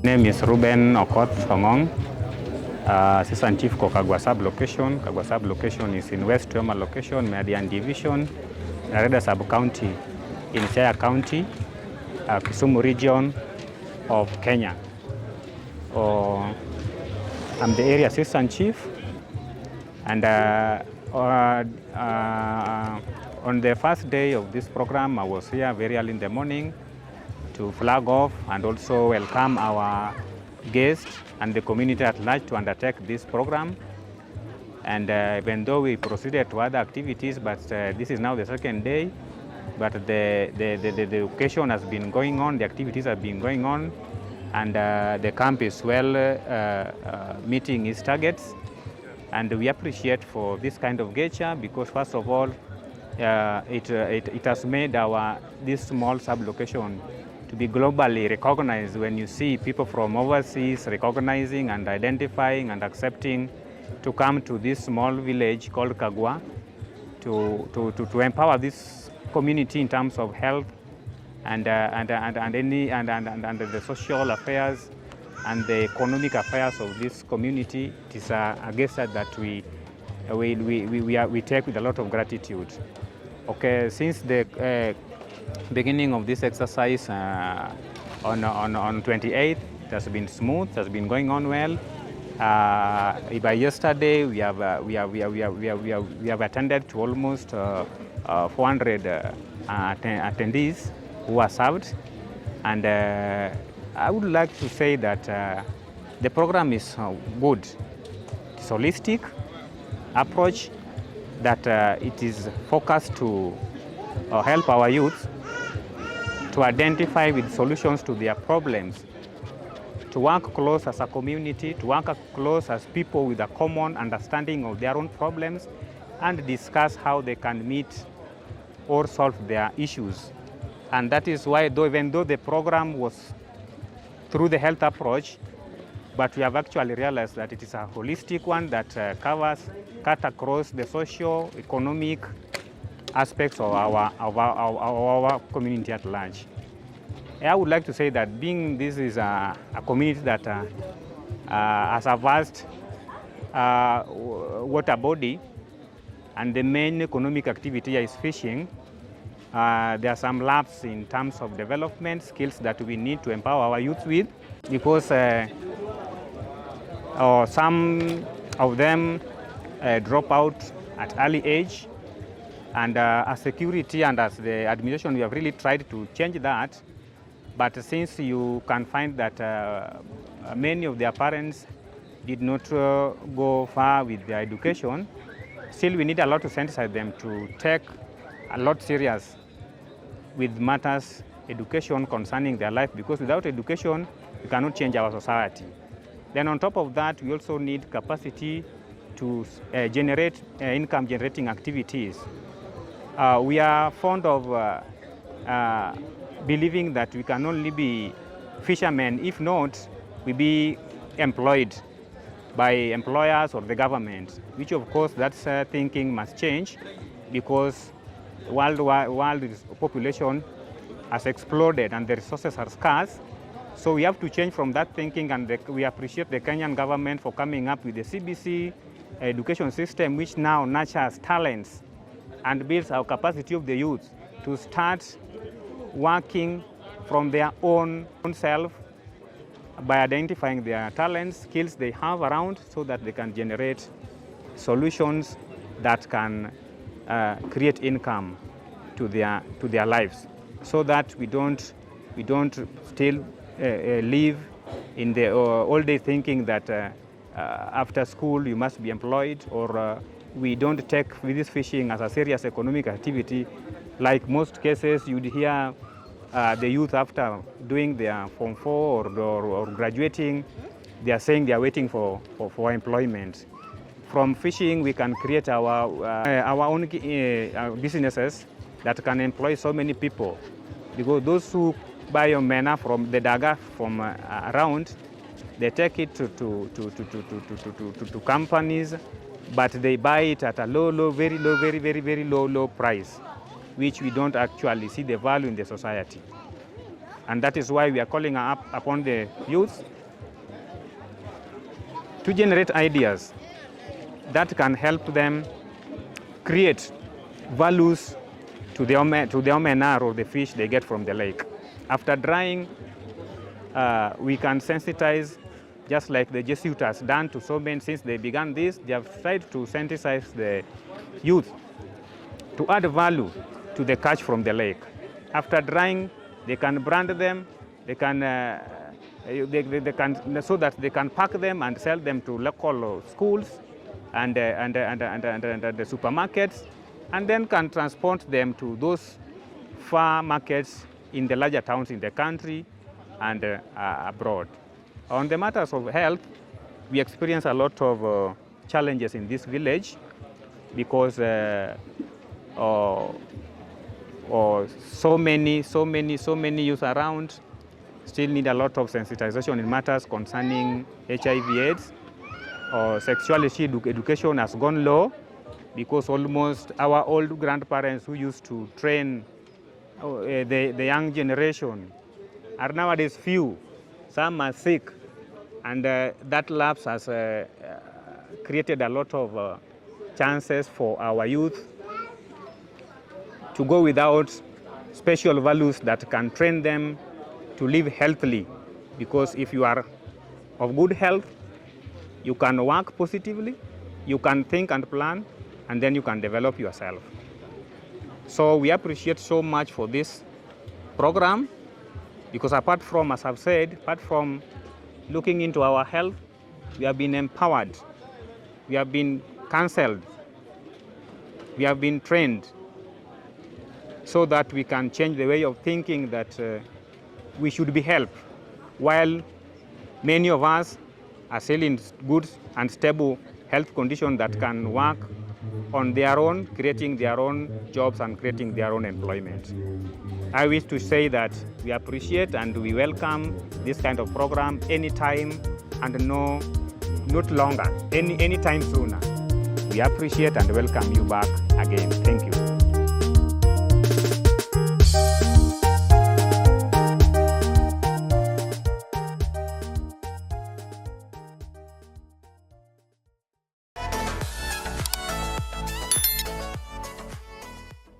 Name is Reuben Okoth Ong'ong, Assistant Chief for Kagwa Sub-Location. Kagwa Sub-Location is in West Uyoma Location, AJAN Division, Nareda Sub-County in Siaya County, Kisumu Region of Kenya. I'm the Area Assistant Chief, and on the first day of this program, I was here very early in the morning to flag off and also welcome our guests and the community at large to undertake this program. And even though we proceeded to other activities, but this is now the second day, but the occasion has been going on, the activities have been going on, and the camp is well meeting its targets. And we appreciate for this kind of gesture because, first of all, it has made this small sub-location to be globally recognized. When you see people from overseas recognizing and identifying and accepting to come to this small village called Kagwa to empower this community in terms of health and the social affairs and the economic affairs of this community, it is a gesture that we take with a lot of gratitude. Okay, since the beginning of this exercise on 28th, it has been smooth, it has been going on well. By yesterday, we have attended to almost 400 attendees who are served, and I would like to say that the program is good. It's a holistic approach that it is focused to help our youth to identify with solutions to their problems, to work close as a community, to work close as people with a common understanding of their own problems, and discuss how they can meet or solve their issues. And that is why, even though the program was through the health approach, but we have actually realized that it is a holistic one that cut across the socio-economic aspects of our community at large. I would like to say that being this is a community that has a vast water body, and the main economic activity is fishing, there are some labs in terms of development skills that we need to empower our youth with, because some of them drop out at early age. And as security and as the administration, we have really tried to change that. But since you can find that many of their parents did not go far with their education, still we need a lot to sensitize them to take a lot serious with matters education concerning their life, because without education, we cannot change our society. Then on top of that, we also need capacity to generate income-generating activities. We are fond of believing that we can only be fishermen. If not, we be employed by employers or the government, which of course that thinking must change, because world population has exploded and the resources are scarce. So we have to change from that thinking, and we appreciate the Kenyan government for coming up with the CBC education system, which now nurtures talents and builds our capacity of the youth to start working from their own self by identifying their talents, skills they have around, so that they can generate solutions that can create income to their lives, so that we don't still live in the all-day thinking that after school you must be employed, or we don't take this fishing as a serious economic activity. Like most cases, you'd hear the youth after doing their Form 4 or graduating, they are saying they are waiting for employment. From fishing, we can create our own businesses that can employ so many people. Because those who buy omena from the daga from around, they take it to companies, but they buy it at a very low price, which we don't actually see the value in the society. And that is why we are calling up upon the youth to generate ideas that can help them create values to the omena or the fish they get from the lake. After drying, we can sensitize, just like the Jesuit has done to so many since they began this. They have tried to sensitize the youth to add value to the catch from the lake. After drying, they can brand them, they can so that they can pack them and sell them to local schools and the supermarkets, and then can transport them to those far markets in the larger towns in the country and abroad. On the matters of health, we experience a lot of challenges in this village because so many youth around still need a lot of sensitization in matters concerning HIV/AIDS. Sexuality education has gone low because almost our old grandparents who used to train the young generation are nowadays few. Some are sick, and that lapse has created a lot of chances for our youth to go without special values that can train them to live healthily. Because if you are of good health, you can work positively, you can think and plan, and then you can develop yourself. So we appreciate so much for this program, because apart from, as I've said, apart from looking into our health, we have been empowered, we have been counseled, we have been trained so that we can change the way of thinking that we should be helped, while many of us are still in good and stable health conditions that can work on their own, creating their own jobs and creating their own employment. I wish to say that we appreciate and we welcome this kind of program anytime, and not longer, anytime sooner. We appreciate and welcome you back again. Thank you.